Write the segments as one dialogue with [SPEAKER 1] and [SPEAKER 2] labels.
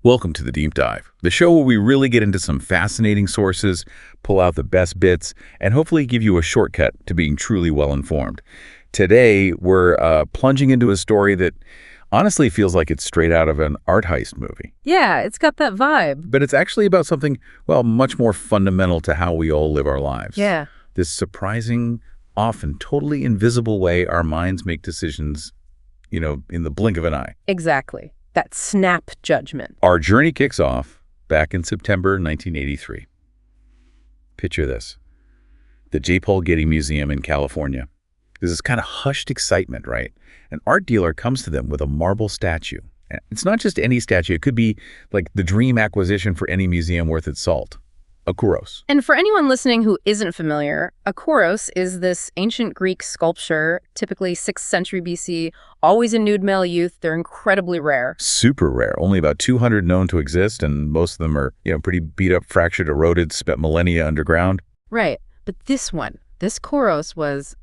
[SPEAKER 1] Welcome to the Deep Dive, the show where we really get into some fascinating sources, pull out the best bits, and hopefully give you a shortcut to being truly well-informed. Today, we're plunging into a story that honestly feels like it's straight out of an art heist movie.
[SPEAKER 2] Yeah, it's got that vibe.
[SPEAKER 1] But it's actually about something, well, much more fundamental to how we all live our lives.
[SPEAKER 2] Yeah.
[SPEAKER 1] This surprising, often totally invisible way our minds make decisions, in the blink of an eye.
[SPEAKER 2] Exactly. That snap judgment.
[SPEAKER 1] Our journey kicks off back in September 1983. Picture this. The J Paul Getty Museum in California. There's this kind of hushed excitement, right? An art dealer comes to them with a marble statue. And it's not just any statue. It could be like the dream acquisition for any museum worth its salt. A kouros.
[SPEAKER 2] And for anyone listening who isn't familiar, a kouros is this ancient Greek sculpture, typically 6th century BC, always in nude male youth. They're incredibly rare.
[SPEAKER 1] Super rare. Only about 200 known to exist, and most of them are, pretty beat up, fractured, eroded, spent millennia underground.
[SPEAKER 2] Right. But this kouros was,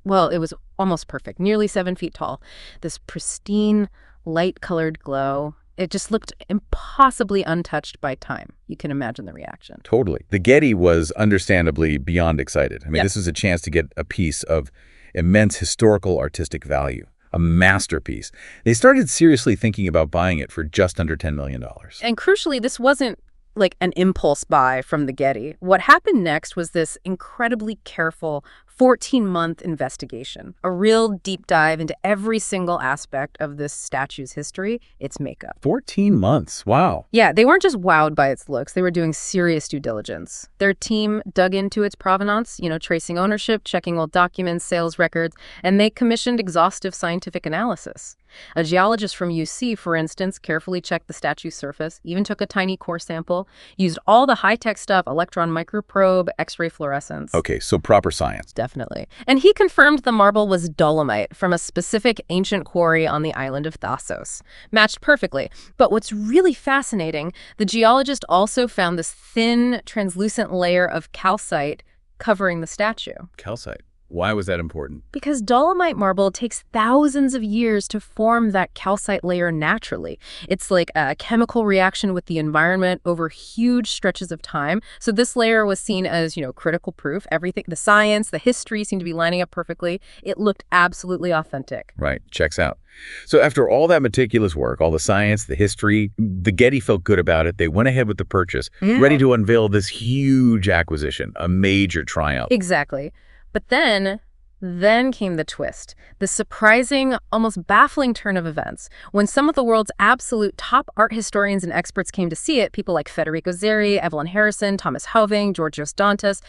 [SPEAKER 2] well, it was almost perfect, nearly 7 feet tall. This pristine, light-colored glow. It just looked impossibly untouched by time. You can imagine the reaction.
[SPEAKER 1] Totally. The Getty was understandably beyond excited. I mean,
[SPEAKER 2] Yep.
[SPEAKER 1] This was a chance to get a piece of immense historical artistic value, a masterpiece. They started seriously thinking about buying it for just under $10 million.
[SPEAKER 2] And crucially, this wasn't like an impulse buy from the Getty. What happened next was this incredibly careful 14-month investigation, a real deep dive into every single aspect of this statue's history, its makeup.
[SPEAKER 1] 14 months. Wow.
[SPEAKER 2] Yeah, they weren't just wowed by its looks. They were doing serious due diligence. Their team dug into its provenance, tracing ownership, checking old documents, sales records, and they commissioned exhaustive scientific analysis. A geologist from UC, for instance, carefully checked the statue's surface, even took a tiny core sample, used all the high-tech stuff, electron microprobe, X-ray fluorescence.
[SPEAKER 1] Okay, so proper science.
[SPEAKER 2] Definitely. And he confirmed the marble was dolomite from a specific ancient quarry on the island of Thasos. Matched perfectly. But what's really fascinating, the geologist also found this thin, translucent layer of calcite covering the statue.
[SPEAKER 1] Calcite. Why was that important?
[SPEAKER 2] Because dolomite marble takes thousands of years to form that calcite layer naturally. It's like a chemical reaction with the environment over huge stretches of time. So this layer was seen as, critical proof. Everything, the science, the history seemed to be lining up perfectly. It looked absolutely authentic.
[SPEAKER 1] Right. Checks out. So after all that meticulous work, all the science, the history, the Getty felt good about it. They went ahead with the purchase, ready to unveil this huge acquisition, a major triumph.
[SPEAKER 2] Exactly. But then came the twist, the surprising, almost baffling turn of events. When some of the world's absolute top art historians and experts came to see it, people like Federico Zeri, Evelyn Harrison, Thomas Hoving, Georgios Dantas,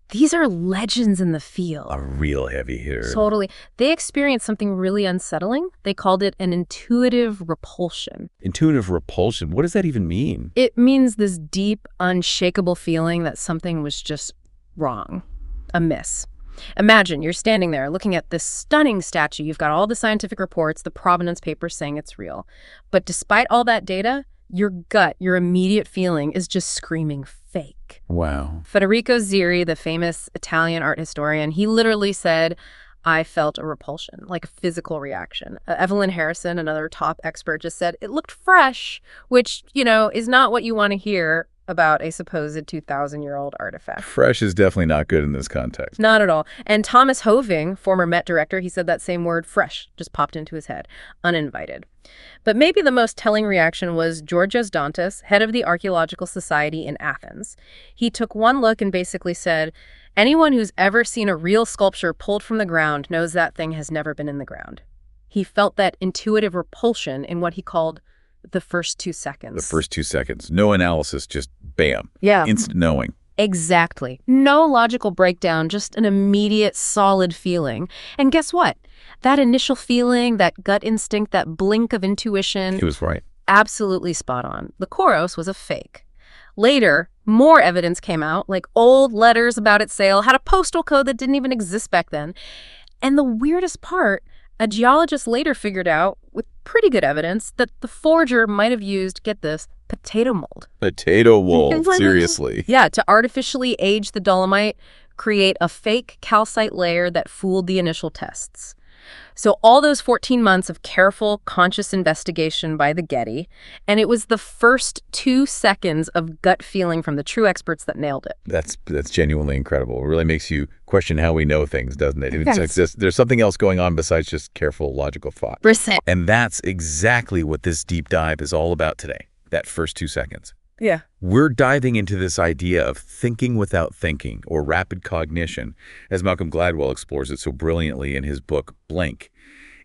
[SPEAKER 2] these are legends in the field.
[SPEAKER 1] A real heavy hitter.
[SPEAKER 2] Totally. They experienced something really unsettling. They called it an intuitive repulsion.
[SPEAKER 1] Intuitive repulsion? What does that even mean?
[SPEAKER 2] It means this deep, unshakable feeling that something was just wrong, amiss. Imagine you're standing there looking at this stunning statue. You've got all the scientific reports, the provenance papers saying it's real. But despite all that data, your gut, your immediate feeling is just screaming fake.
[SPEAKER 1] Wow.
[SPEAKER 2] Federico Zeri, the famous Italian art historian, he literally said, I felt a repulsion, like a physical reaction. Evelyn Harrison, another top expert, just said, it looked fresh, which, is not what you want to hear about a supposed 2,000-year-old artifact.
[SPEAKER 1] Fresh is definitely not good in this context.
[SPEAKER 2] Not at all. And Thomas Hoving, former Met director, he said that same word, fresh, just popped into his head, uninvited. But maybe the most telling reaction was Georgios Dantas, head of the Archaeological Society in Athens. He took one look and basically said, anyone who's ever seen a real sculpture pulled from the ground knows that thing has never been in the ground. He felt that intuitive repulsion in what he called the first 2 seconds.
[SPEAKER 1] The first 2 seconds. No analysis, just bam.
[SPEAKER 2] Yeah.
[SPEAKER 1] Instant knowing.
[SPEAKER 2] Exactly. No logical breakdown, just an immediate, solid feeling. And guess what? That initial feeling, that gut instinct, that blink of intuition.
[SPEAKER 1] He was right.
[SPEAKER 2] Absolutely spot on. The kouros was a fake. Later, more evidence came out, like old letters about its sale, had a postal code that didn't even exist back then. And the weirdest part, a geologist later figured out, with pretty good evidence, that the forger might have used, get this, potato mold.
[SPEAKER 1] Potato mold, seriously.
[SPEAKER 2] Yeah, to artificially age the dolomite, create a fake calcite layer that fooled the initial tests. So all those 14 months of careful, conscious investigation by the Getty, and it was the first 2 seconds of gut feeling from the true experts that nailed it.
[SPEAKER 1] That's genuinely incredible. It really makes you question how we know things, doesn't it? It's
[SPEAKER 2] Yes.
[SPEAKER 1] like there's something else going on besides just careful, logical thought.
[SPEAKER 2] Percent.
[SPEAKER 1] And that's exactly what this deep dive is all about today, that first 2 seconds.
[SPEAKER 2] Yeah.
[SPEAKER 1] We're diving into this idea of thinking without thinking, or rapid cognition, as Malcolm Gladwell explores it so brilliantly in his book, Blink.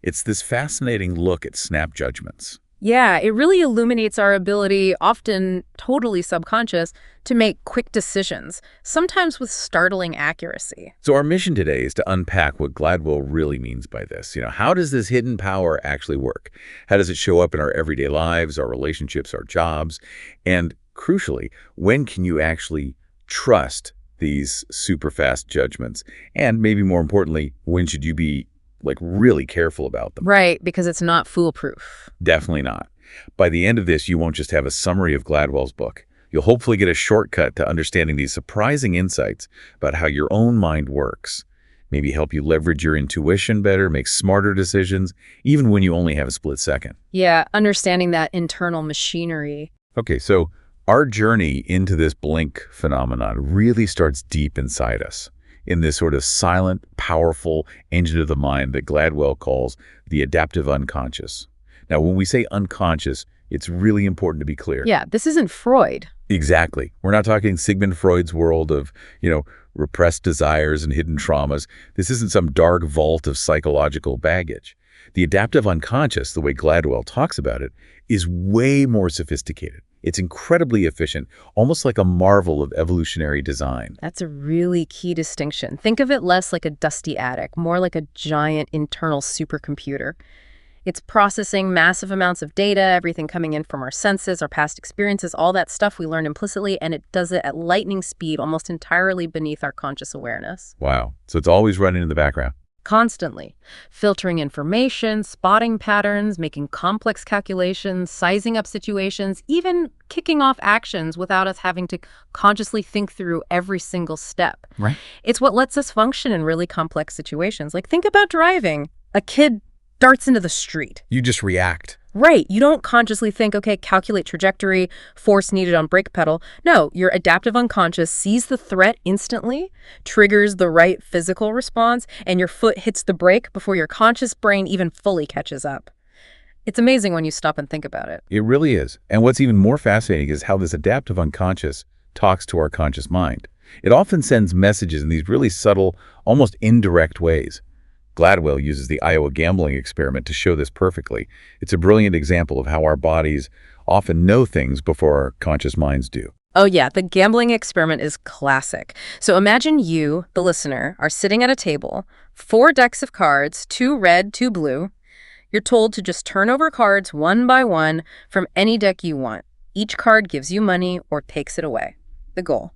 [SPEAKER 1] It's this fascinating look at snap judgments.
[SPEAKER 2] Yeah, it really illuminates our ability, often totally subconscious, to make quick decisions, sometimes with startling accuracy.
[SPEAKER 1] So our mission today is to unpack what Gladwell really means by this. How does this hidden power actually work? How does it show up in our everyday lives, our relationships, our jobs? And crucially, when can you actually trust these super fast judgments? And maybe more importantly, when should you be really careful about them?
[SPEAKER 2] Right, because it's not foolproof.
[SPEAKER 1] Definitely not. By the end of this, you won't just have a summary of Gladwell's book. You'll hopefully get a shortcut to understanding these surprising insights about how your own mind works. Maybe help you leverage your intuition better, make smarter decisions, even when you only have a split second.
[SPEAKER 2] Yeah, understanding that internal machinery.
[SPEAKER 1] Okay, so our journey into this blink phenomenon really starts deep inside us, in this sort of silent, powerful engine of the mind that Gladwell calls the adaptive unconscious. Now, when we say unconscious, it's really important to be clear.
[SPEAKER 2] Yeah, this isn't Freud.
[SPEAKER 1] Exactly. We're not talking Sigmund Freud's world of, repressed desires and hidden traumas. This isn't some dark vault of psychological baggage. The adaptive unconscious, the way Gladwell talks about it, is way more sophisticated. It's incredibly efficient, almost like a marvel of evolutionary design.
[SPEAKER 2] That's a really key distinction. Think of it less like a dusty attic, more like a giant internal supercomputer. It's processing massive amounts of data, everything coming in from our senses, our past experiences, all that stuff we learn implicitly, and it does it at lightning speed, almost entirely beneath our conscious awareness.
[SPEAKER 1] Wow. So it's always running in the background.
[SPEAKER 2] Constantly. Filtering information, spotting patterns, making complex calculations, sizing up situations, even kicking off actions without us having to consciously think through every single step.
[SPEAKER 1] Right.
[SPEAKER 2] It's what lets us function in really complex situations. Like, think about driving. A kid darts into the street.
[SPEAKER 1] You just react.
[SPEAKER 2] Right. You don't consciously think, okay, calculate trajectory, force needed on brake pedal. No, your adaptive unconscious sees the threat instantly, triggers the right physical response, and your foot hits the brake before your conscious brain even fully catches up. It's amazing when you stop and think about it.
[SPEAKER 1] It really is. And what's even more fascinating is how this adaptive unconscious talks to our conscious mind. It often sends messages in these really subtle, almost indirect ways. Gladwell uses the Iowa gambling experiment to show this perfectly. It's a brilliant example of how our bodies often know things before our conscious minds do.
[SPEAKER 2] Oh yeah, the gambling experiment is classic. So imagine you, the listener, are sitting at a table, 4 decks of cards, 2 red, 2 blue. You're told to just turn over cards one by one from any deck you want. Each card gives you money or takes it away. The goal: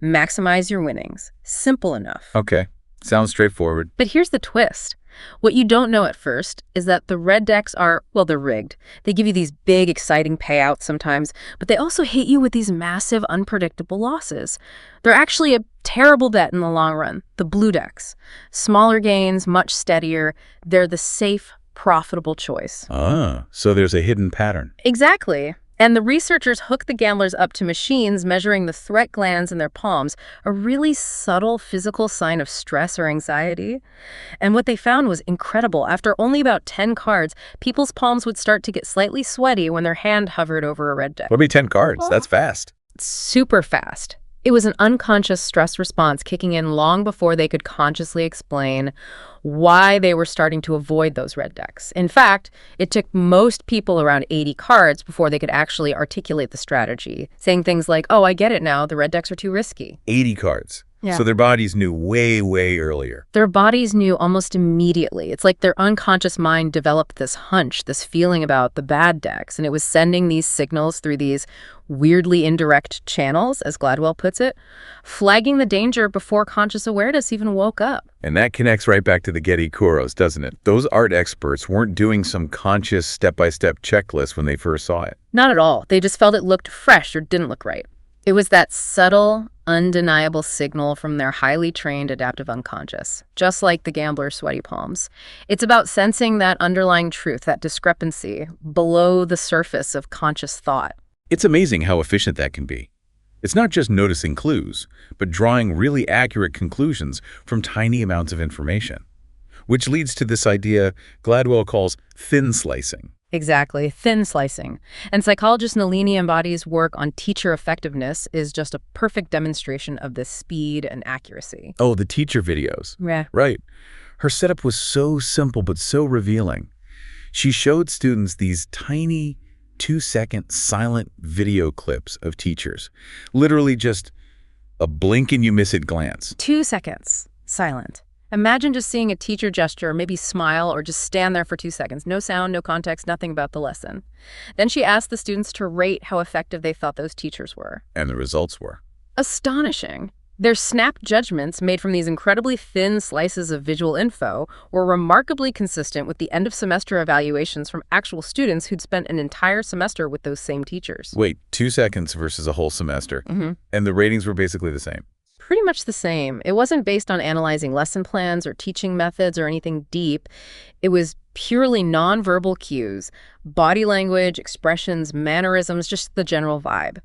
[SPEAKER 2] maximize your winnings. Simple enough.
[SPEAKER 1] Okay. Sounds straightforward.
[SPEAKER 2] But here's the twist. What you don't know at first is that the red decks are, well, they're rigged. They give you these big, exciting payouts sometimes, but they also hit you with these massive, unpredictable losses. They're actually a terrible bet in the long run. The blue decks. Smaller gains, much steadier. They're the safe, profitable choice.
[SPEAKER 1] Ah, so there's a hidden pattern.
[SPEAKER 2] Exactly. And the researchers hook the gamblers up to machines measuring the threat glands in their palms, a really subtle physical sign of stress or anxiety. And what they found was incredible. After only about 10 cards, people's palms would start to get slightly sweaty when their hand hovered over a red deck.
[SPEAKER 1] What would be 10 cards? That's fast.
[SPEAKER 2] Super fast. It was an unconscious stress response kicking in long before they could consciously explain why they were starting to avoid those red decks. In fact, it took most people around 80 cards before they could actually articulate the strategy, saying things like, oh, I get it now, the red decks are too risky.
[SPEAKER 1] 80 cards.
[SPEAKER 2] Yeah.
[SPEAKER 1] So their bodies knew way, way earlier.
[SPEAKER 2] Their bodies knew almost immediately. It's like their unconscious mind developed this hunch, this feeling about the bad decks, and it was sending these signals through these weirdly indirect channels, as Gladwell puts it, flagging the danger before conscious awareness even woke up.
[SPEAKER 1] And that connects right back to the Getty Kuros, doesn't it? Those art experts weren't doing some conscious step-by-step checklist when they first saw it.
[SPEAKER 2] Not at all. They just felt it looked fresh or didn't look right. It was that subtle, undeniable signal from their highly trained adaptive unconscious, just like the gambler's sweaty palms. It's about sensing that underlying truth, that discrepancy, below the surface of conscious thought.
[SPEAKER 1] It's amazing how efficient that can be. It's not just noticing clues, but drawing really accurate conclusions from tiny amounts of information, which leads to this idea Gladwell calls thin slicing.
[SPEAKER 2] Exactly, thin slicing. And psychologist Nalini Ambadi's work on teacher effectiveness is just a perfect demonstration of this speed and accuracy.
[SPEAKER 1] Oh, the teacher videos.
[SPEAKER 2] Yeah.
[SPEAKER 1] Right. Her setup was so simple but so revealing. She showed students these tiny 2-second silent video clips of teachers. Literally just a blink and you miss it glance.
[SPEAKER 2] 2 seconds, silent. Imagine just seeing a teacher gesture, maybe smile, or just stand there for 2 seconds. No sound, no context, nothing about the lesson. Then she asked the students to rate how effective they thought those teachers were.
[SPEAKER 1] And the results were
[SPEAKER 2] astonishing. Their snap judgments, made from these incredibly thin slices of visual info, were remarkably consistent with the end-of-semester evaluations from actual students who'd spent an entire semester with those same teachers.
[SPEAKER 1] Wait, 2 seconds versus a whole semester.
[SPEAKER 2] Mm-hmm.
[SPEAKER 1] And the ratings were basically the same.
[SPEAKER 2] Pretty much the same. It wasn't based on analyzing lesson plans or teaching methods or anything deep. It was purely nonverbal cues, body language, expressions, mannerisms, just the general vibe.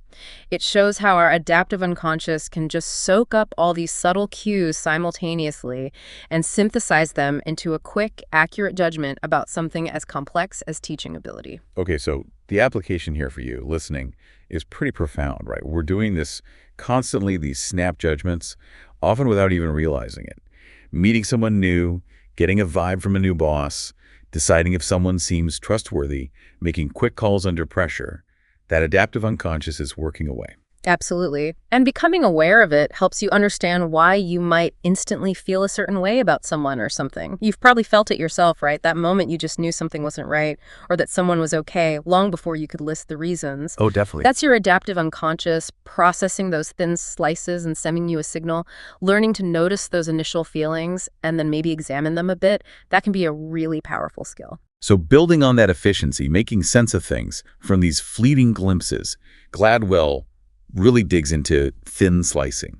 [SPEAKER 2] It shows how our adaptive unconscious can just soak up all these subtle cues simultaneously and synthesize them into a quick, accurate judgment about something as complex as teaching ability.
[SPEAKER 1] Okay, so the application here for you, listening, is pretty profound, right? We're doing this constantly, these snap judgments, often without even realizing it. Meeting someone new, getting a vibe from a new boss, deciding if someone seems trustworthy, making quick calls under pressure. That adaptive unconscious is working away.
[SPEAKER 2] Absolutely. And becoming aware of it helps you understand why you might instantly feel a certain way about someone or something. You've probably felt it yourself, right? That moment you just knew something wasn't right or that someone was okay long before you could list the reasons.
[SPEAKER 1] Oh, definitely.
[SPEAKER 2] That's your adaptive unconscious processing those thin slices and sending you a signal, learning to notice those initial feelings and then maybe examine them a bit. That can be a really powerful skill.
[SPEAKER 1] So building on that efficiency, making sense of things from these fleeting glimpses, Gladwell really digs into thin slicing.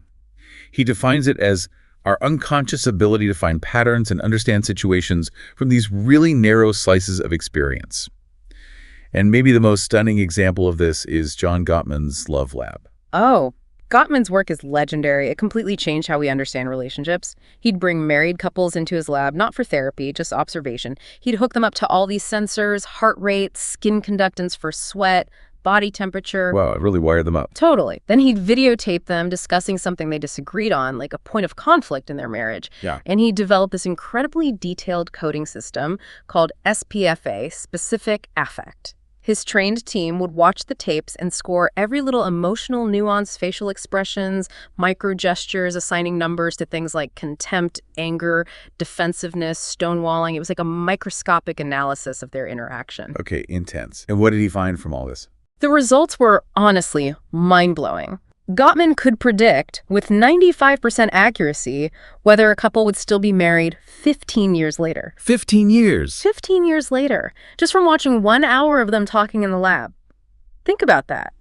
[SPEAKER 1] He defines it as our unconscious ability to find patterns and understand situations from these really narrow slices of experience. And maybe the most stunning example of this is John Gottman's Love Lab.
[SPEAKER 2] Oh, Gottman's work is legendary. It completely changed how we understand relationships. He'd bring married couples into his lab, not for therapy, just observation. He'd hook them up to all these sensors, heart rate, skin conductance for sweat, body temperature.
[SPEAKER 1] Wow, it really wired them up.
[SPEAKER 2] Totally. Then he'd videotape them discussing something they disagreed on, like a point of conflict in their marriage.
[SPEAKER 1] Yeah.
[SPEAKER 2] And he developed this incredibly detailed coding system called SPFA, Specific Affect. His trained team would watch the tapes and score every little emotional nuance, facial expressions, micro gestures, assigning numbers to things like contempt, anger, defensiveness, stonewalling. It was like a microscopic analysis of their interaction.
[SPEAKER 1] Okay, intense. And what did he find from all this?
[SPEAKER 2] The results were honestly mind-blowing. Gottman could predict, with 95% accuracy, whether a couple would still be married 15 years later.
[SPEAKER 1] 15 years?
[SPEAKER 2] 15 years later, just from watching 1 hour of them talking in the lab. Think about that.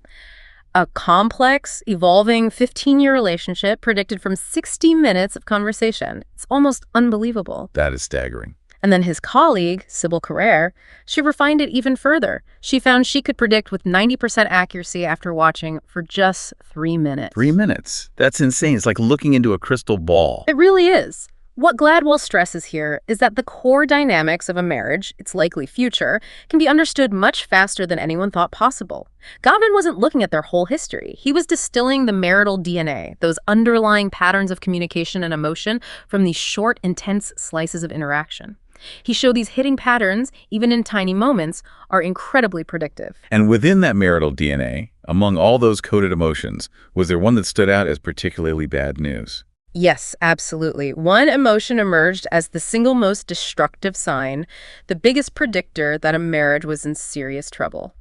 [SPEAKER 2] A complex, evolving 15-year relationship predicted from 60 minutes of conversation. It's almost unbelievable.
[SPEAKER 1] That is staggering.
[SPEAKER 2] And then his colleague, Sybil Carrere, she refined it even further. She found she could predict with 90% accuracy after watching for just 3 minutes.
[SPEAKER 1] 3 minutes? That's insane. It's like looking into a crystal ball.
[SPEAKER 2] It really is. What Gladwell stresses here is that the core dynamics of a marriage, its likely future, can be understood much faster than anyone thought possible. Gottman wasn't looking at their whole history. He was distilling the marital DNA, those underlying patterns of communication and emotion, from these short, intense slices of interaction. He showed these hidden patterns, even in tiny moments, are incredibly predictive.
[SPEAKER 1] And within that marital DNA, among all those coded emotions, was there one that stood out as particularly bad news?
[SPEAKER 2] Yes, absolutely. One emotion emerged as the single most destructive sign, the biggest predictor that a marriage was in serious trouble.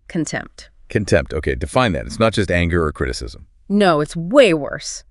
[SPEAKER 2] Contempt.
[SPEAKER 1] Contempt. Okay, define that. It's not just anger or criticism.
[SPEAKER 2] No, it's way worse.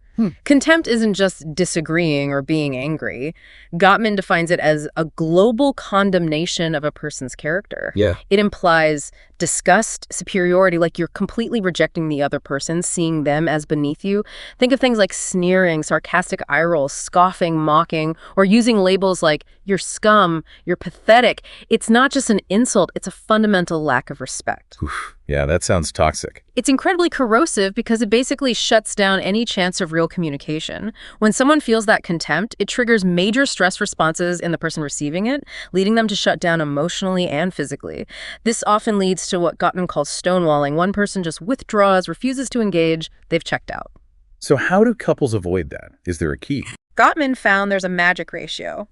[SPEAKER 2] Contempt isn't just disagreeing or being angry. Gottman defines it as a global condemnation of a person's character.
[SPEAKER 1] Yeah.
[SPEAKER 2] It implies disgust, superiority, like you're completely rejecting the other person, seeing them as beneath you. Think of things like sneering, sarcastic eye rolls, scoffing, mocking, or using labels like you're scum, you're pathetic. It's not just an insult, it's a fundamental lack of respect.
[SPEAKER 1] Oof. Yeah, that sounds toxic.
[SPEAKER 2] It's incredibly corrosive because it basically shuts down any chance of real communication. When someone feels that contempt, it triggers major stress responses in the person receiving it, leading them to shut down emotionally and physically. This often leads to what Gottman calls stonewalling. One person just withdraws, refuses to engage, they've checked out.
[SPEAKER 1] So how do couples avoid that? Is there a key?
[SPEAKER 2] Gottman found there's a magic ratio.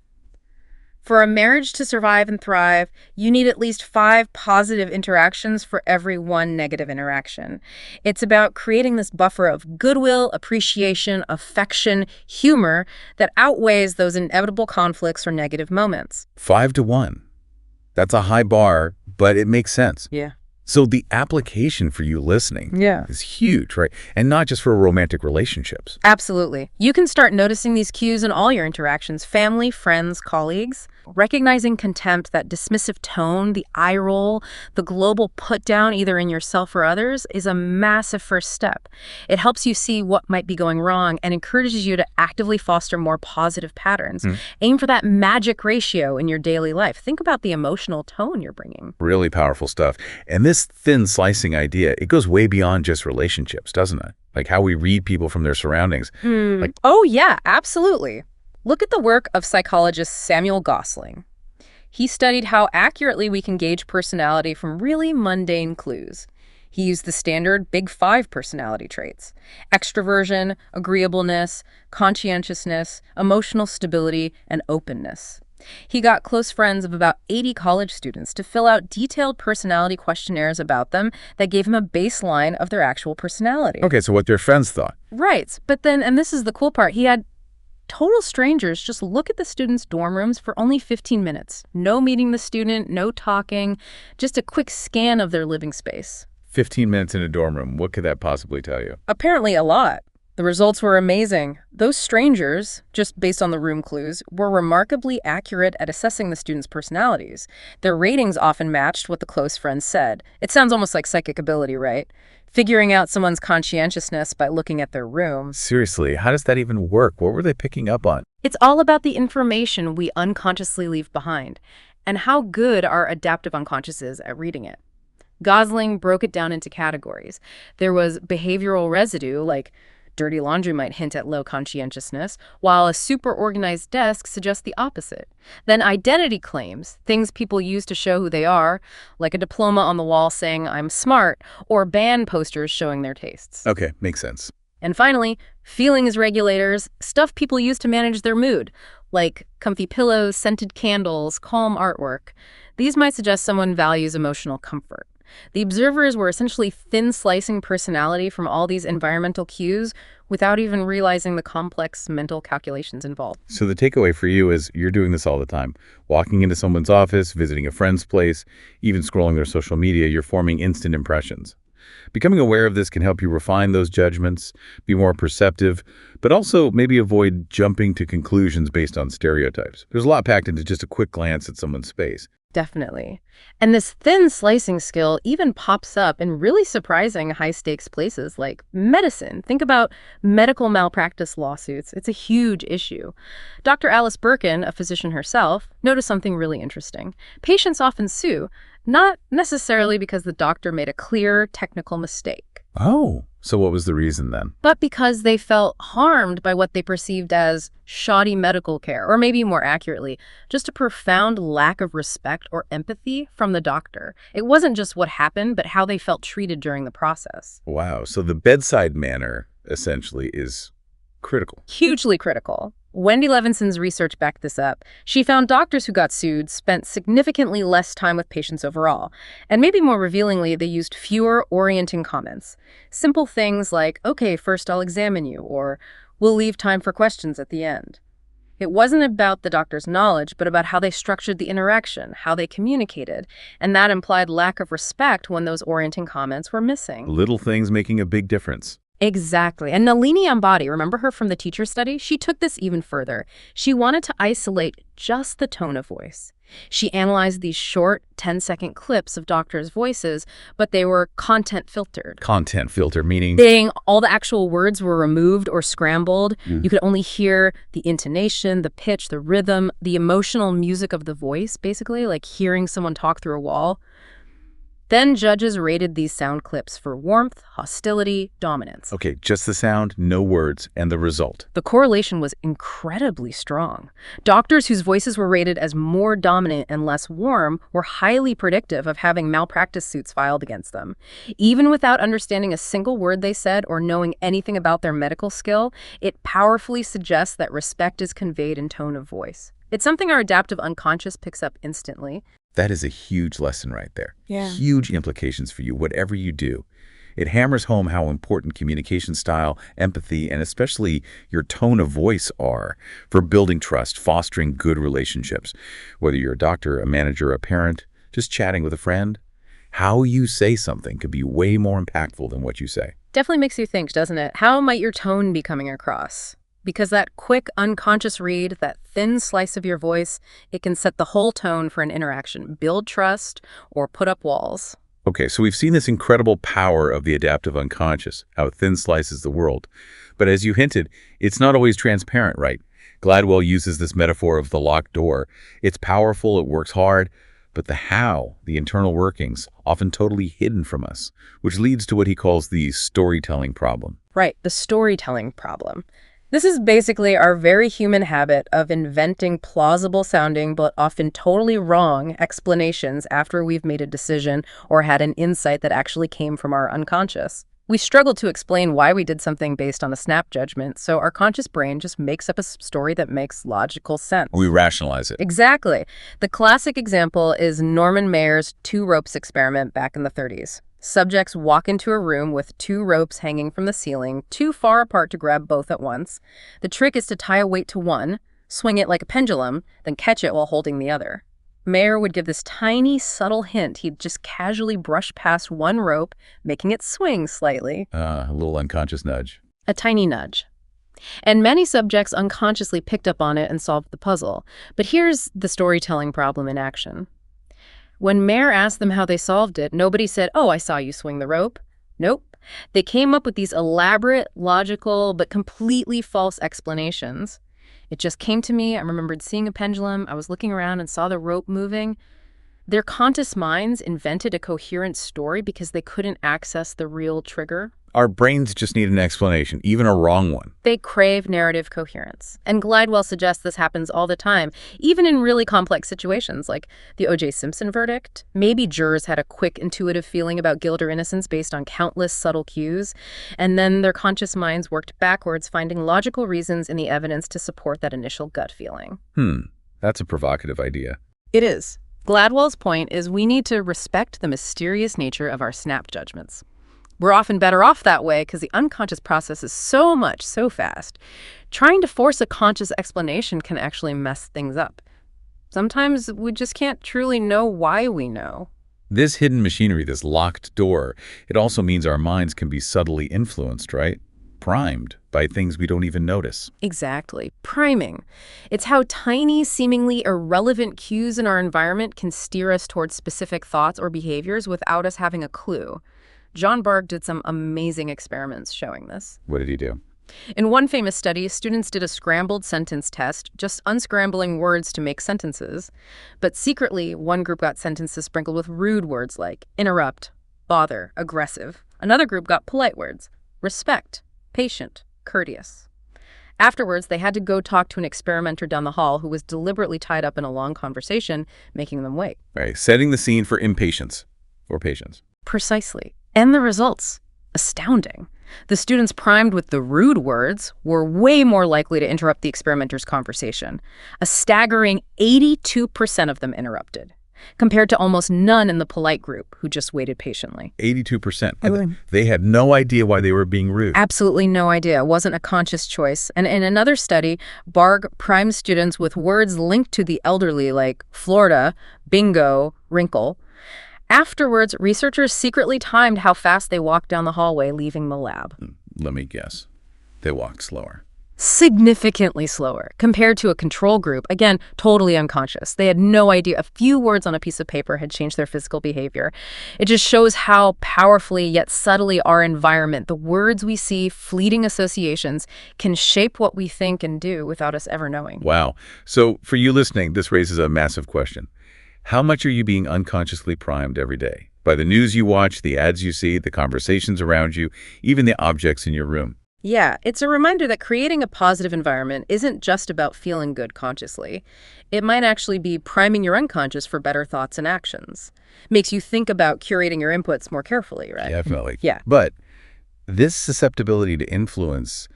[SPEAKER 2] For a marriage to survive and thrive, you need at least 5 positive interactions for every 1 negative interaction. It's about creating this buffer of goodwill, appreciation, affection, humor that outweighs those inevitable conflicts or negative moments.
[SPEAKER 1] 5 to 1. That's a high bar, but it makes sense.
[SPEAKER 2] Yeah.
[SPEAKER 1] So the application for you listening is huge, right? And not just for romantic relationships.
[SPEAKER 2] Absolutely. You can start noticing these cues in all your interactions, family, friends, colleagues. Recognizing contempt, that dismissive tone, the eye roll, the global put down either in yourself or others is a massive first step. It helps you see what might be going wrong and encourages you to actively foster more positive patterns. Aim for that magic ratio in your daily life. Think about the emotional tone you're bringing.
[SPEAKER 1] Really powerful stuff. And this thin slicing idea, it goes way beyond just relationships, doesn't it? Like how we read people from their surroundings.
[SPEAKER 2] Oh, yeah, absolutely. Look at the work of psychologist Samuel Gosling. He studied how accurately we can gauge personality from really mundane clues. He used the standard Big 5 personality traits: extroversion, agreeableness, conscientiousness, emotional stability, and openness. He got close friends of about 80 college students to fill out detailed personality questionnaires about them that gave him a baseline of their actual personality.
[SPEAKER 1] Okay, so what their friends thought.
[SPEAKER 2] Right, but then, and this is the cool part, he had total strangers just look at the students' dorm rooms for only 15 minutes. No meeting the student, no talking, just a quick scan of their living space.
[SPEAKER 1] 15 minutes in a dorm room, what could that possibly tell you?
[SPEAKER 2] Apparently a lot. The results were amazing. Those strangers, just based on the room clues, were remarkably accurate at assessing the students' personalities. Their ratings often matched what the close friends said. It sounds almost like psychic ability, right? Figuring out someone's conscientiousness by looking at their room.
[SPEAKER 1] Seriously, how does that even work? What were they picking up on?
[SPEAKER 2] It's all about the information we unconsciously leave behind and how good our adaptive unconscious is at reading it. Gosling broke it down into categories. There was behavioral residue, like dirty laundry might hint at low conscientiousness, while a super-organized desk suggests the opposite. Then identity claims, things people use to show who they are, like a diploma on the wall saying, "I'm smart," or band posters showing their tastes.
[SPEAKER 1] Okay, makes sense.
[SPEAKER 2] And finally, feelings regulators, stuff people use to manage their mood, like comfy pillows, scented candles, calm artwork. These might suggest someone values emotional comfort. The observers were essentially thin-slicing personality from all these environmental cues without even realizing the complex mental calculations involved.
[SPEAKER 1] So the takeaway for you is you're doing this all the time. Walking into someone's office, visiting a friend's place, even scrolling their social media, you're forming instant impressions. Becoming aware of this can help you refine those judgments, be more perceptive, but also maybe avoid jumping to conclusions based on stereotypes. There's a lot packed into just a quick glance at someone's space.
[SPEAKER 2] Definitely. And this thin slicing skill even pops up in really surprising high-stakes places like medicine. Think about medical malpractice lawsuits. It's a huge issue. Dr. Alice Birkin, a physician herself, noticed something really interesting. Patients often sue, not necessarily because the doctor made a clear technical mistake.
[SPEAKER 1] Oh, so what was the reason then?
[SPEAKER 2] But because they felt harmed by what they perceived as shoddy medical care, or maybe more accurately, just a profound lack of respect or empathy from the doctor. It wasn't just what happened, but how they felt treated during the process.
[SPEAKER 1] Wow, so the bedside manner essentially is critical.
[SPEAKER 2] Hugely critical. Wendy Levinson's research backed this up. She found doctors who got sued spent significantly less time with patients overall. And maybe more revealingly, they used fewer orienting comments. Simple things like, "Okay, first I'll examine you," or "We'll leave time for questions at the end." It wasn't about the doctor's knowledge, but about how they structured the interaction, how they communicated, and that implied lack of respect when those orienting comments were missing.
[SPEAKER 1] Little things making a big difference.
[SPEAKER 2] Exactly. And Nalini Ambady, remember her from the teacher study? She took this even further. She wanted to isolate just the tone of voice. She analyzed these short 10-second clips of doctors' voices, but they were content filtered.
[SPEAKER 1] Content filter, meaning?
[SPEAKER 2] Saying all the actual words were removed or scrambled. You could only hear the intonation, the pitch, the rhythm, the emotional music of the voice, basically, like hearing someone talk through a wall. Then judges rated these sound clips for warmth, hostility, dominance.
[SPEAKER 1] Okay, just the sound, no words, and the result.
[SPEAKER 2] The correlation was incredibly strong. Doctors whose voices were rated as more dominant and less warm were highly predictive of having malpractice suits filed against them. Even without understanding a single word they said or knowing anything about their medical skill, it powerfully suggests that respect is conveyed in tone of voice. It's something our adaptive unconscious picks up instantly.
[SPEAKER 1] That is a huge lesson right there.
[SPEAKER 2] Yeah.
[SPEAKER 1] Huge implications for you, whatever you do. It hammers home how important communication style, empathy, and especially your tone of voice are for building trust, fostering good relationships. Whether you're a doctor, a manager, a parent, just chatting with a friend, how you say something could be way more impactful than what you say.
[SPEAKER 2] Definitely makes you think, doesn't it? How might your tone be coming across? Because that quick, unconscious read, that thin slice of your voice, it can set the whole tone for an interaction, build trust, or put up walls.
[SPEAKER 1] Okay, so we've seen this incredible power of the adaptive unconscious, how it thin slices the world. But as you hinted, it's not always transparent, right? Gladwell uses this metaphor of the locked door. It's powerful, it works hard, but the how, the internal workings, often totally hidden from us, which leads to what he calls the storytelling problem.
[SPEAKER 2] Right, the storytelling problem. This is basically our very human habit of inventing plausible-sounding but often totally wrong explanations after we've made a decision or had an insight that actually came from our unconscious. We struggle to explain why we did something based on a snap judgment, so our conscious brain just makes up a story that makes logical sense.
[SPEAKER 1] We rationalize it.
[SPEAKER 2] Exactly. The classic example is Norman Maier's two ropes experiment back in the 30s. Subjects walk into a room with two ropes hanging from the ceiling, too far apart to grab both at once. The trick is to tie a weight to one, swing it like a pendulum, then catch it while holding the other. Maier would give this tiny, subtle hint. He'd just casually brush past one rope, making it swing slightly.
[SPEAKER 1] A little unconscious nudge.
[SPEAKER 2] A tiny nudge. And many subjects unconsciously picked up on it and solved the puzzle. But here's the storytelling problem in action. When Maier asked them how they solved it, nobody said, "Oh, I saw you swing the rope." Nope. They came up with these elaborate, logical, but completely false explanations. It just came to me. I remembered seeing a pendulum. I was looking around and saw the rope moving. Their conscious minds invented a coherent story because they couldn't access the real trigger.
[SPEAKER 1] Our brains just need an explanation, even a wrong one.
[SPEAKER 2] They crave narrative coherence. And Gladwell suggests this happens all the time, even in really complex situations like the O.J. Simpson verdict. Maybe jurors had a quick, intuitive feeling about guilt or innocence based on countless subtle cues, and then their conscious minds worked backwards, finding logical reasons in the evidence to support that initial gut feeling.
[SPEAKER 1] That's a provocative idea.
[SPEAKER 2] It is. Gladwell's point is we need to respect the mysterious nature of our snap judgments. We're often better off that way because the unconscious processes so much, so fast. Trying to force a conscious explanation can actually mess things up. Sometimes we just can't truly know why we know.
[SPEAKER 1] This hidden machinery, this locked door, it also means our minds can be subtly influenced, right? Primed by things we don't even notice.
[SPEAKER 2] Exactly. Priming. It's how tiny, seemingly irrelevant cues in our environment can steer us towards specific thoughts or behaviors without us having a clue. John Bargh did some amazing experiments showing this.
[SPEAKER 1] What did he do?
[SPEAKER 2] In one famous study, students did a scrambled sentence test, just unscrambling words to make sentences. But secretly, one group got sentences sprinkled with rude words like interrupt, bother, aggressive. Another group got polite words, respect, patient, courteous. Afterwards, they had to go talk to an experimenter down the hall who was deliberately tied up in a long conversation, making them wait.
[SPEAKER 1] Right, setting the scene for impatience or patience.
[SPEAKER 2] Precisely. And the results, astounding. The students primed with the rude words were way more likely to interrupt the experimenter's conversation. A staggering 82% of them interrupted, compared to almost none in the polite group who just waited patiently.
[SPEAKER 1] 82%. They had no idea why they were being rude.
[SPEAKER 2] Absolutely no idea. It wasn't a conscious choice. And in another study, Bargh primed students with words linked to the elderly like Florida, bingo, wrinkle. Afterwards, researchers secretly timed how fast they walked down the hallway, leaving the lab.
[SPEAKER 1] Let me guess. They walked slower.
[SPEAKER 2] Significantly slower compared to a control group. Again, totally unconscious. They had no idea. A few words on a piece of paper had changed their physical behavior. It just shows how powerfully yet subtly our environment, the words we see, fleeting associations, can shape what we think and do without us ever knowing.
[SPEAKER 1] Wow. So for you listening, this raises a massive question. How much are you being unconsciously primed every day? By the news you watch, the ads you see, the conversations around you, even the objects in your room.
[SPEAKER 2] Yeah, it's a reminder that creating a positive environment isn't just about feeling good consciously. It might actually be priming your unconscious for better thoughts and actions. Makes you think about curating your inputs more carefully, right?
[SPEAKER 1] Definitely.
[SPEAKER 2] Yeah.
[SPEAKER 1] But this susceptibility to influence,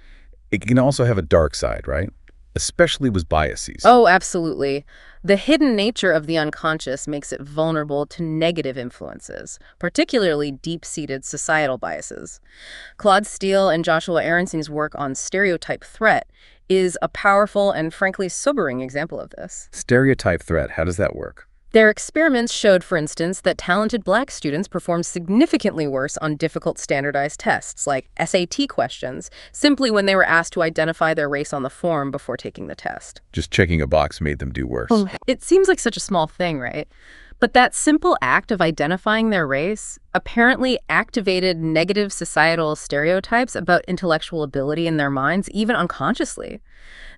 [SPEAKER 1] it can also have a dark side, right? Especially with biases.
[SPEAKER 2] Oh, absolutely. The hidden nature of the unconscious makes it vulnerable to negative influences, particularly deep-seated societal biases. Claude Steele and Joshua Aronstein's work on stereotype threat is a powerful and frankly sobering example of this.
[SPEAKER 1] Stereotype threat, how does that work?
[SPEAKER 2] Their experiments showed, for instance, that talented Black students performed significantly worse on difficult standardized tests, like SAT questions, simply when they were asked to identify their race on the form before taking the test.
[SPEAKER 1] Just checking a box made them do worse.
[SPEAKER 2] It seems like such a small thing, right? But that simple act of identifying their race apparently activated negative societal stereotypes about intellectual ability in their minds, even unconsciously.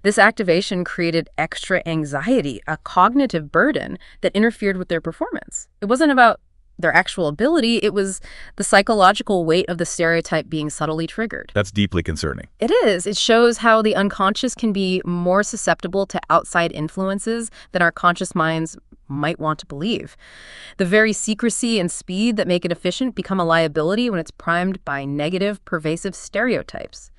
[SPEAKER 2] This activation created extra anxiety, a cognitive burden that interfered with their performance. It wasn't about their actual ability, it was the psychological weight of the stereotype being subtly triggered.
[SPEAKER 1] That's deeply concerning.
[SPEAKER 2] It is. It shows how the unconscious can be more susceptible to outside influences than our conscious minds might want to believe. The very secrecy and speed that make it efficient become a liability when it's primed by negative, pervasive stereotypes.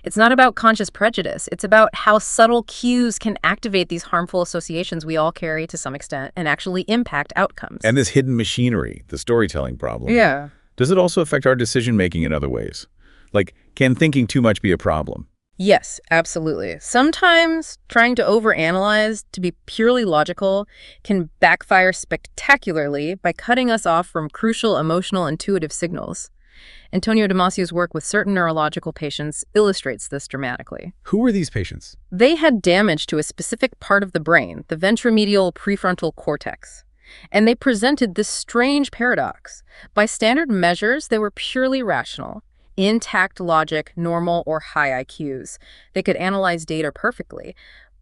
[SPEAKER 2] It's not about conscious prejudice. It's about how subtle cues can activate these harmful associations we all carry to some extent and actually impact outcomes.
[SPEAKER 1] And this hidden machinery, the storytelling problem.
[SPEAKER 2] Yeah.
[SPEAKER 1] Does it also affect our decision-making in other ways? Like, can thinking too much be a problem?
[SPEAKER 2] Yes, absolutely. Sometimes trying to overanalyze, to be purely logical, can backfire spectacularly by cutting us off from crucial emotional intuitive signals. Antonio Damasio's work with certain neurological patients illustrates this dramatically.
[SPEAKER 1] Who were these patients?
[SPEAKER 2] They had damage to a specific part of the brain, the ventromedial prefrontal cortex. And they presented this strange paradox. By standard measures, they were purely rational, intact logic, normal or high IQs. They could analyze data perfectly,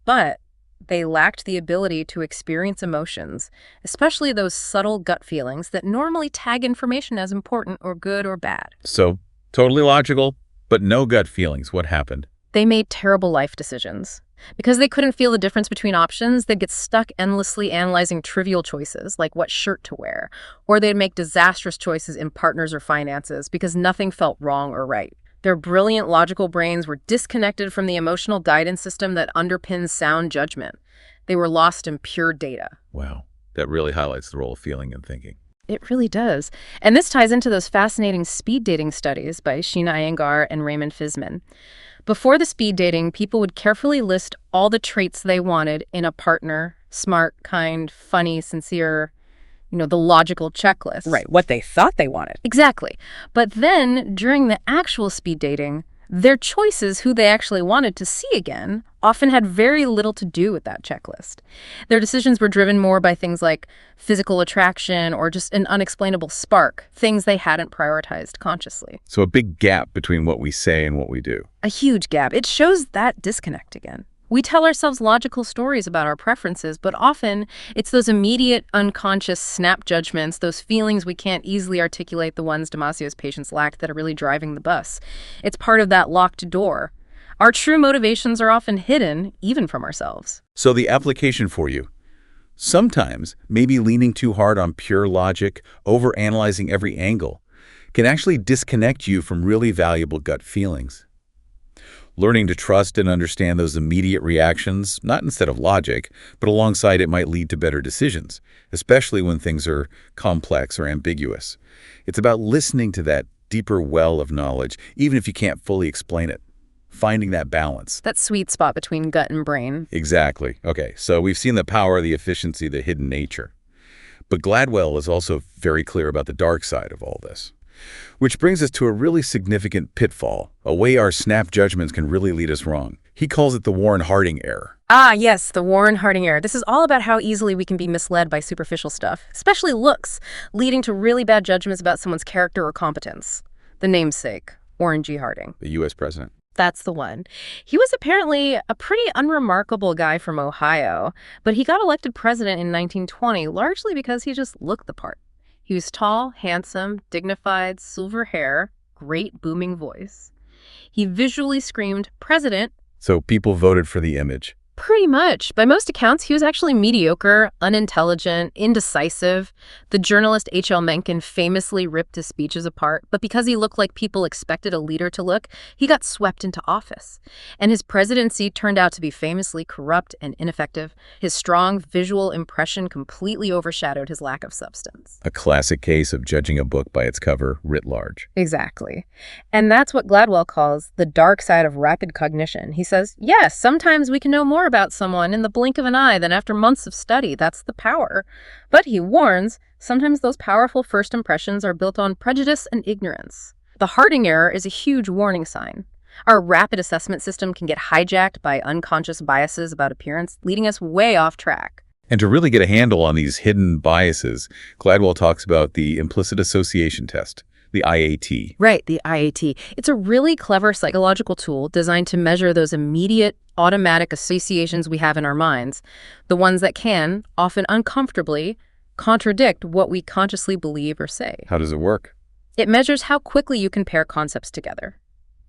[SPEAKER 2] but they lacked the ability to experience emotions, especially those subtle gut feelings that normally tag information as important or good or bad.
[SPEAKER 1] So, totally logical, but no gut feelings. What happened?
[SPEAKER 2] They made terrible life decisions. Because they couldn't feel the difference between options, they'd get stuck endlessly analyzing trivial choices, like what shirt to wear, or they'd make disastrous choices in partners or finances because nothing felt wrong or right. Their brilliant logical brains were disconnected from the emotional guidance system that underpins sound judgment. They were lost in pure data.
[SPEAKER 1] Wow, that really highlights the role of feeling and thinking.
[SPEAKER 2] It really does. And this ties into those fascinating speed dating studies by Sheena Iyengar and Raymond Fisman. Before the speed dating, people would carefully list all the traits they wanted in a partner: smart, kind, funny, sincere, the logical checklist.
[SPEAKER 3] Right, what they thought they wanted.
[SPEAKER 2] Exactly. But then, during the actual speed dating, their choices, who they actually wanted to see again, often had very little to do with that checklist. Their decisions were driven more by things like physical attraction or just an unexplainable spark, things they hadn't prioritized consciously.
[SPEAKER 1] So a big gap between what we say and what we do.
[SPEAKER 2] A huge gap. It shows that disconnect again. We tell ourselves logical stories about our preferences, but often it's those immediate, unconscious snap judgments, those feelings we can't easily articulate, the ones Damasio's patients lacked, that are really driving the bus. It's part of that locked door. Our true motivations are often hidden, even from ourselves.
[SPEAKER 1] So the application for you. Sometimes, maybe leaning too hard on pure logic, overanalyzing every angle, can actually disconnect you from really valuable gut feelings. Learning to trust and understand those immediate reactions, not instead of logic, but alongside it, might lead to better decisions, especially when things are complex or ambiguous. It's about listening to that deeper well of knowledge, even if you can't fully explain it. Finding that balance.
[SPEAKER 2] That sweet spot between gut and brain.
[SPEAKER 1] Exactly. Okay, so we've seen the power, the efficiency, the hidden nature. But Gladwell is also very clear about the dark side of all this. Which brings us to a really significant pitfall, a way our snap judgments can really lead us wrong. He calls it the Warren Harding error.
[SPEAKER 2] Ah, yes, the Warren Harding error. This is all about how easily we can be misled by superficial stuff, especially looks, leading to really bad judgments about someone's character or competence. The namesake, Warren G. Harding.
[SPEAKER 1] The U.S. president.
[SPEAKER 2] That's the one. He was apparently a pretty unremarkable guy from Ohio, but he got elected president in 1920 largely because he just looked the part. He was tall, handsome, dignified, silver hair, great booming voice. He visually screamed, "President."
[SPEAKER 1] So people voted for the image.
[SPEAKER 2] Pretty much. By most accounts, he was actually mediocre, unintelligent, indecisive. The journalist H.L. Mencken famously ripped his speeches apart, but because he looked like people expected a leader to look, he got swept into office. And his presidency turned out to be famously corrupt and ineffective. His strong visual impression completely overshadowed his lack of substance.
[SPEAKER 1] A classic case of judging a book by its cover writ large.
[SPEAKER 2] Exactly. And that's what Gladwell calls the dark side of rapid cognition. He says, yes, sometimes we can know more about someone in the blink of an eye than after months of study. That's the power. But he warns, sometimes those powerful first impressions are built on prejudice and ignorance. The Harding error is a huge warning sign. Our rapid assessment system can get hijacked by unconscious biases about appearance, leading us way off track.
[SPEAKER 1] And to really get a handle on these hidden biases, Gladwell talks about the implicit association test, the IAT.
[SPEAKER 2] Right, the IAT. It's a really clever psychological tool designed to measure those immediate, automatic associations we have in our minds, the ones that can, often uncomfortably, contradict what we consciously believe or say.
[SPEAKER 1] How does it work?
[SPEAKER 2] It measures how quickly you can pair concepts together.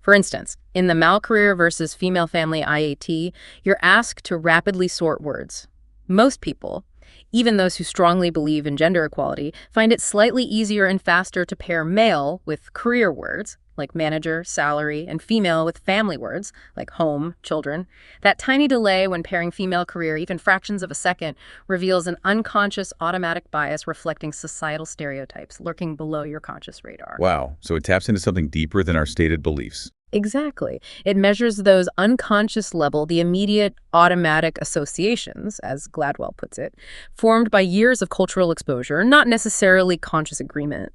[SPEAKER 2] For instance, in the male career versus female family IAT, you're asked to rapidly sort words. Most people, even those who strongly believe in gender equality, find it slightly easier and faster to pair male with career words, like manager, salary, and female with family words, like home, children. That tiny delay when pairing female career, even fractions of a second, reveals an unconscious automatic bias reflecting societal stereotypes lurking below your conscious radar.
[SPEAKER 1] Wow, so it taps into something deeper than our stated beliefs.
[SPEAKER 2] Exactly. It measures those unconscious level, the immediate automatic associations, as Gladwell puts it, formed by years of cultural exposure, not necessarily conscious agreement.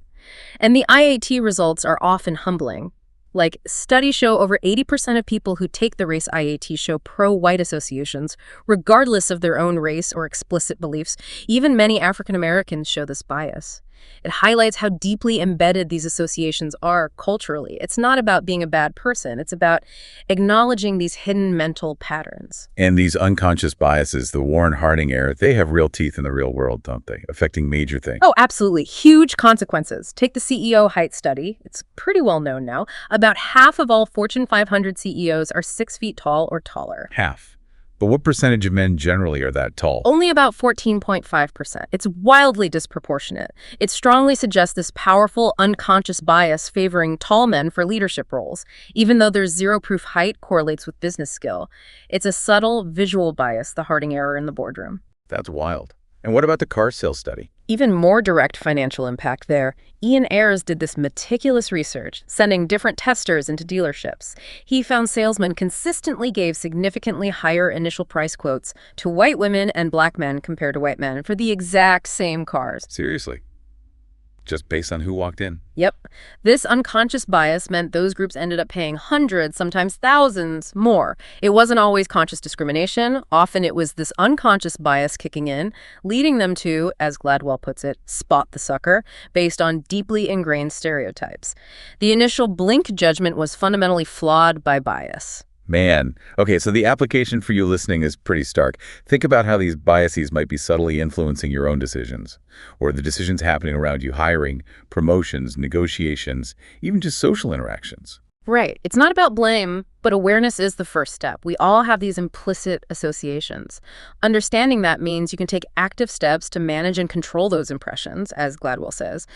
[SPEAKER 2] And the IAT results are often humbling. Like, studies show over 80% of people who take the race IAT show pro-white associations, regardless of their own race or explicit beliefs. Even many African Americans show this bias. It highlights how deeply embedded these associations are culturally. It's not about being a bad person. It's about acknowledging these hidden mental patterns.
[SPEAKER 1] And these unconscious biases, the Warren Harding error, they have real teeth in the real world, don't they? Affecting major things.
[SPEAKER 2] Oh, absolutely. Huge consequences. Take the CEO height study. It's pretty well known now. About half of all Fortune 500 CEOs are 6 feet tall or taller.
[SPEAKER 1] Half. But what percentage of men generally are that tall?
[SPEAKER 2] Only about 14.5%. It's wildly disproportionate. It strongly suggests this powerful, unconscious bias favoring tall men for leadership roles, even though there's zero proof height correlates with business skill. It's a subtle visual bias, the Harding error in the boardroom.
[SPEAKER 1] That's wild. And what about the car sales study?
[SPEAKER 2] Even more direct financial impact there. Ian Ayres did this meticulous research, sending different testers into dealerships. He found salesmen consistently gave significantly higher initial price quotes to white women and black men compared to white men for the exact same cars.
[SPEAKER 1] Seriously? Just based on who walked in?
[SPEAKER 2] Yep. This unconscious bias meant those groups ended up paying hundreds, sometimes thousands more. It wasn't always conscious discrimination. Often it was this unconscious bias kicking in, leading them to, as Gladwell puts it, spot the sucker, based on deeply ingrained stereotypes. The initial blink judgment was fundamentally flawed by bias.
[SPEAKER 1] Man. Okay, so the application for you listening is pretty stark. Think about how these biases might be subtly influencing your own decisions, or the decisions happening around you, hiring, promotions, negotiations, even just social interactions.
[SPEAKER 2] Right. It's not about blame, but awareness is the first step. We all have these implicit associations. Understanding that means you can take active steps to manage and control those impressions, as Gladwell says.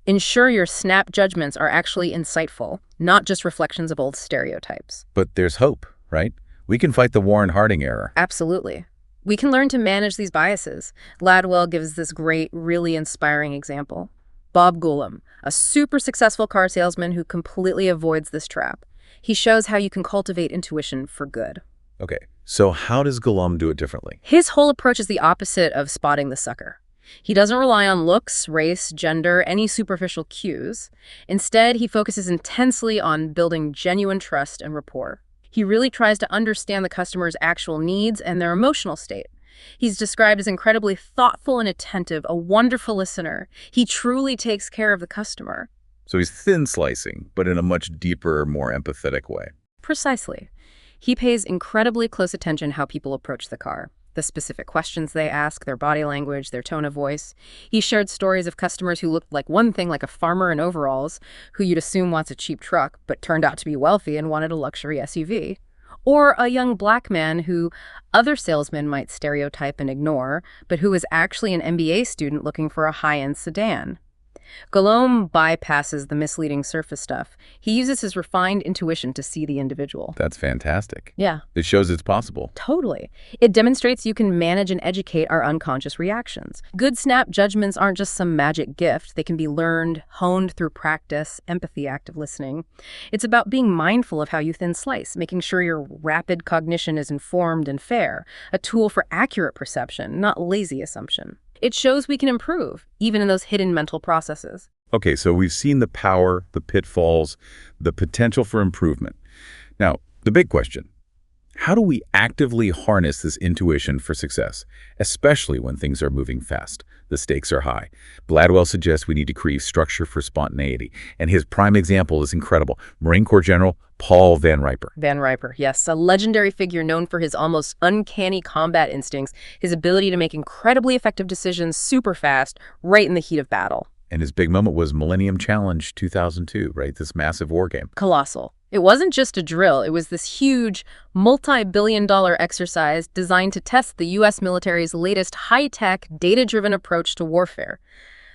[SPEAKER 2] Ensure your snap judgments are actually insightful, not just reflections of old stereotypes.
[SPEAKER 1] But there's hope, right? We can fight the Warren Harding error.
[SPEAKER 2] Absolutely. We can learn to manage these biases. Gladwell gives this great, really inspiring example. Bob Gulam, a super successful car salesman who completely avoids this trap. He shows how you can cultivate intuition for good.
[SPEAKER 1] Okay, so how does Gulam do it differently?
[SPEAKER 2] His whole approach is the opposite of spotting the sucker. He doesn't rely on looks, race, gender, any superficial cues. Instead, he focuses intensely on building genuine trust and rapport. He really tries to understand the customer's actual needs and their emotional state. He's described as incredibly thoughtful and attentive, a wonderful listener. He truly takes care of the customer.
[SPEAKER 1] So he's thin slicing, but in a much deeper, more empathetic way.
[SPEAKER 2] Precisely. He pays incredibly close attention how people approach the car, the specific questions they ask, their body language, their tone of voice. He shared stories of customers who looked like one thing, like a farmer in overalls, who you'd assume wants a cheap truck, but turned out to be wealthy and wanted a luxury SUV. Or a young black man who other salesmen might stereotype and ignore, but who is actually an MBA student looking for a high-end sedan. Guillaume bypasses the misleading surface stuff. He uses his refined intuition to see the individual.
[SPEAKER 1] That's fantastic.
[SPEAKER 2] Yeah.
[SPEAKER 1] It shows it's possible.
[SPEAKER 2] Totally. It demonstrates you can manage and educate our unconscious reactions. Good snap judgments aren't just some magic gift. They can be learned, honed through practice, empathy, active listening. It's about being mindful of how you thin slice, making sure your rapid cognition is informed and fair, a tool for accurate perception, not lazy assumption. It shows we can improve, even in those hidden mental processes.
[SPEAKER 1] Okay, so we've seen the power, the pitfalls, the potential for improvement. Now, the big question, how do we actively harness this intuition for success, especially when things are moving fast? The stakes are high. Gladwell suggests we need to create structure for spontaneity, and his prime example is incredible. Marine Corps General Paul Van Riper.
[SPEAKER 2] Van Riper, yes, a legendary figure known for his almost uncanny combat instincts, his ability to make incredibly effective decisions super fast, right in the heat of battle.
[SPEAKER 1] And his big moment was Millennium Challenge 2002, right? This massive war game.
[SPEAKER 2] Colossal. It wasn't just a drill. It was this huge, multi-billion-dollar exercise designed to test the U.S. military's latest high-tech, data-driven approach to warfare.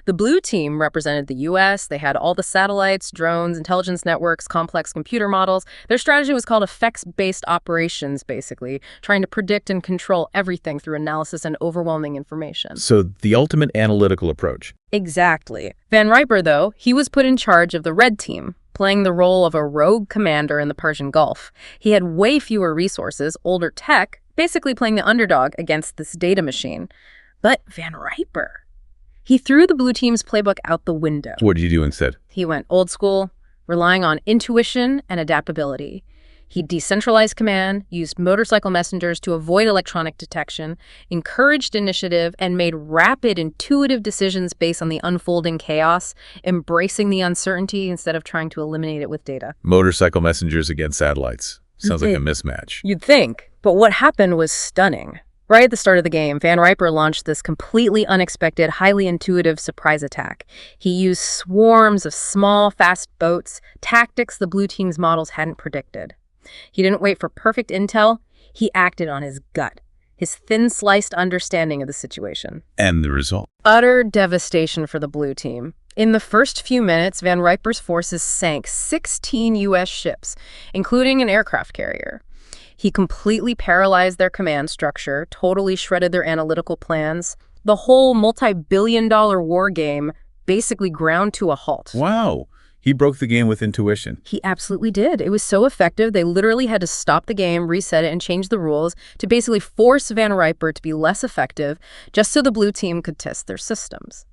[SPEAKER 2] The blue team represented the U.S. They had all the satellites, drones, intelligence networks, complex computer models. Their strategy was called effects-based operations, basically, trying to predict and control everything through analysis and overwhelming information.
[SPEAKER 1] So the ultimate analytical approach.
[SPEAKER 2] Exactly. Van Riper, though, he was put in charge of the red team, playing the role of a rogue commander in the Persian Gulf. He had way fewer resources, older tech, basically playing the underdog against this data machine. But Van Riper, he threw the blue team's playbook out the window.
[SPEAKER 1] What did you do instead?
[SPEAKER 2] He went old school, relying on intuition and adaptability. He decentralized command, used motorcycle messengers to avoid electronic detection, encouraged initiative, and made rapid, intuitive decisions based on the unfolding chaos, embracing the uncertainty instead of trying to eliminate it with data.
[SPEAKER 1] Motorcycle messengers against satellites. Sounds like a mismatch.
[SPEAKER 2] You'd think. But what happened was stunning. Right at the start of the game, Van Riper launched this completely unexpected, highly intuitive surprise attack. He used swarms of small, fast boats, tactics the blue team's models hadn't predicted. He didn't wait for perfect intel. He acted on his gut, his thin-sliced understanding of the situation.
[SPEAKER 1] And the result?
[SPEAKER 2] Utter devastation for the blue team. In the first few minutes, Van Riper's forces sank 16 U.S. ships, including an aircraft carrier. He completely paralyzed their command structure, totally shredded their analytical plans. The whole multi-billion-dollar war game basically ground to a halt.
[SPEAKER 1] Wow. He broke the game with intuition.
[SPEAKER 2] He absolutely did. It was so effective, they literally had to stop the game, reset it, and change the rules to basically force Van Riper to be less effective, just so the blue team could test their systems.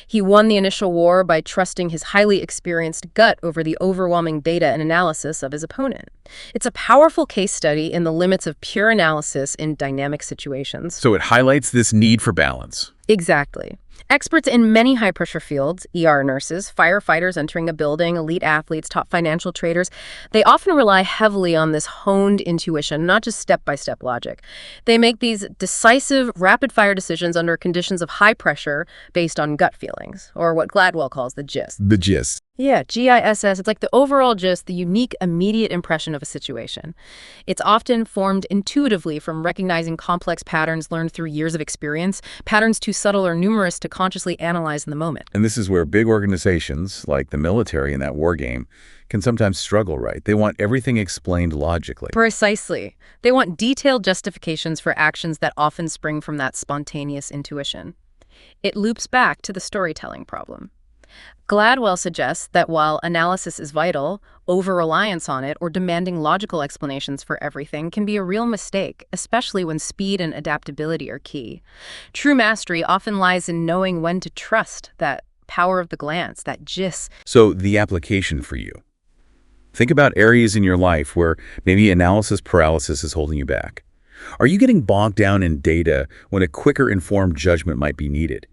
[SPEAKER 2] He won the initial war by trusting his highly experienced gut over the overwhelming data and analysis of his opponent. It's a powerful case study in the limits of pure analysis in dynamic situations.
[SPEAKER 1] So it highlights this need for balance.
[SPEAKER 2] Exactly. Experts in many high-pressure fields, ER nurses, firefighters entering a building, elite athletes, top financial traders, they often rely heavily on this honed intuition, not just step-by-step logic. They make these decisive, rapid-fire decisions under conditions of high pressure based on gut feelings, or what Gladwell calls the gist.
[SPEAKER 1] The gist.
[SPEAKER 2] Yeah, GISS. It's like the overall gist, the unique, immediate impression of a situation. It's often formed intuitively from recognizing complex patterns learned through years of experience, patterns too subtle or numerous to consciously analyze in the moment.
[SPEAKER 1] And this is where big organizations, like the military in that war game, can sometimes struggle, right? They want everything explained logically.
[SPEAKER 2] Precisely. They want detailed justifications for actions that often spring from that spontaneous intuition. It loops back to the storytelling problem. Gladwell suggests that while analysis is vital, over-reliance on it or demanding logical explanations for everything can be a real mistake, especially when speed and adaptability are key. True mastery often lies in knowing when to trust that power of the glance, that gist.
[SPEAKER 1] So the application for you. Think about areas in your life where maybe analysis paralysis is holding you back. Are you getting bogged down in data when a quicker informed judgment might be needed?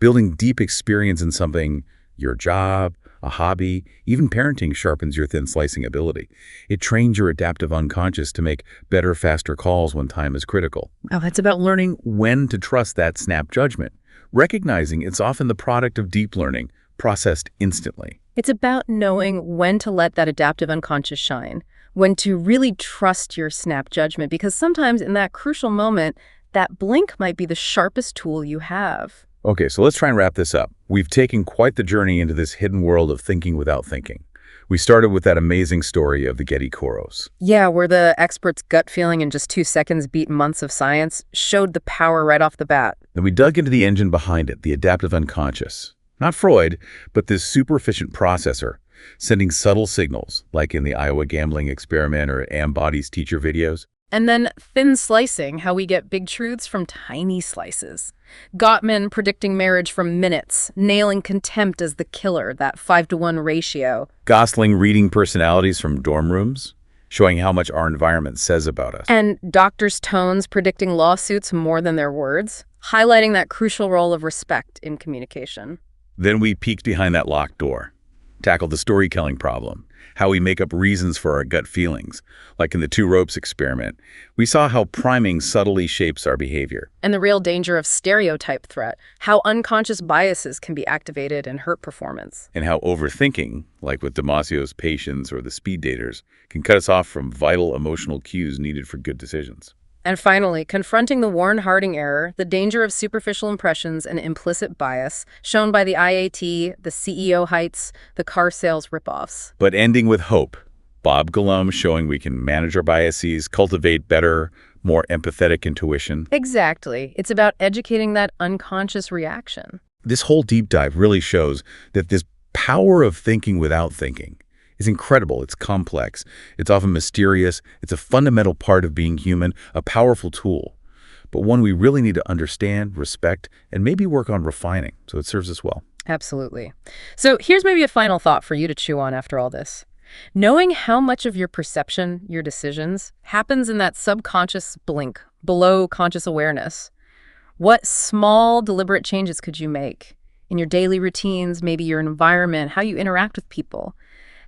[SPEAKER 1] Building deep experience in something, your job, a hobby, even parenting sharpens your thin slicing ability. It trains your adaptive unconscious to make better, faster calls when time is critical. Now, that's about learning when to trust that snap judgment, recognizing it's often the product of deep learning, processed instantly.
[SPEAKER 2] It's about knowing when to let that adaptive unconscious shine, when to really trust your snap judgment, because sometimes in that crucial moment, that blink might be the sharpest tool you have.
[SPEAKER 1] Okay, so let's try and wrap this up. We've taken quite the journey into this hidden world of thinking without thinking. We started with that amazing story of the Getty chorus.
[SPEAKER 2] Yeah, where the expert's gut feeling in just 2 seconds beat months of science showed the power right off the bat.
[SPEAKER 1] Then we dug into the engine behind it, the adaptive unconscious. Not Freud, but this super efficient processor, sending subtle signals, like in the Iowa gambling experiment or Am-Body's teacher videos.
[SPEAKER 2] And then thin slicing, how we get big truths from tiny slices. Gottman predicting marriage from minutes, nailing contempt as the killer, that 5-to-1 ratio.
[SPEAKER 1] Gosling reading personalities from dorm rooms, showing how much our environment says about us.
[SPEAKER 2] And doctors' tones predicting lawsuits more than their words, highlighting that crucial role of respect in communication.
[SPEAKER 1] Then we peeked behind that locked door, tackled the storytelling problem, how we make up reasons for our gut feelings. Like in the 2 ropes experiment, we saw how priming subtly shapes our behavior.
[SPEAKER 2] And the real danger of stereotype threat, how unconscious biases can be activated and hurt performance.
[SPEAKER 1] And how overthinking, like with Damasio's patients or the speed daters, can cut us off from vital emotional cues needed for good decisions.
[SPEAKER 2] And finally, confronting the Warren Harding error, the danger of superficial impressions and implicit bias, shown by the IAT, the CEO heights, the car sales ripoffs.
[SPEAKER 1] But ending with hope. Bob Galum showing we can manage our biases, cultivate better, more empathetic intuition.
[SPEAKER 2] Exactly. It's about educating that unconscious reaction.
[SPEAKER 1] This whole deep dive really shows that this power of thinking without thinking is incredible. It's complex. It's often mysterious. It's a fundamental part of being human, a powerful tool, but one we really need to understand, respect, and maybe work on refining so it serves us well.
[SPEAKER 2] Absolutely. So here's maybe a final thought for you to chew on after all this. Knowing how much of your perception, your decisions, happens in that subconscious blink, below conscious awareness. What small, deliberate changes could you make in your daily routines, maybe your environment, how you interact with people?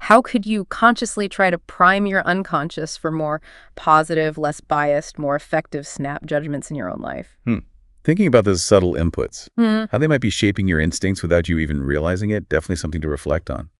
[SPEAKER 2] How could you consciously try to prime your unconscious for more positive, less biased, more effective snap judgments in your own life?
[SPEAKER 1] Thinking about those subtle inputs, how they might be shaping your instincts without you even realizing it, definitely something to reflect on.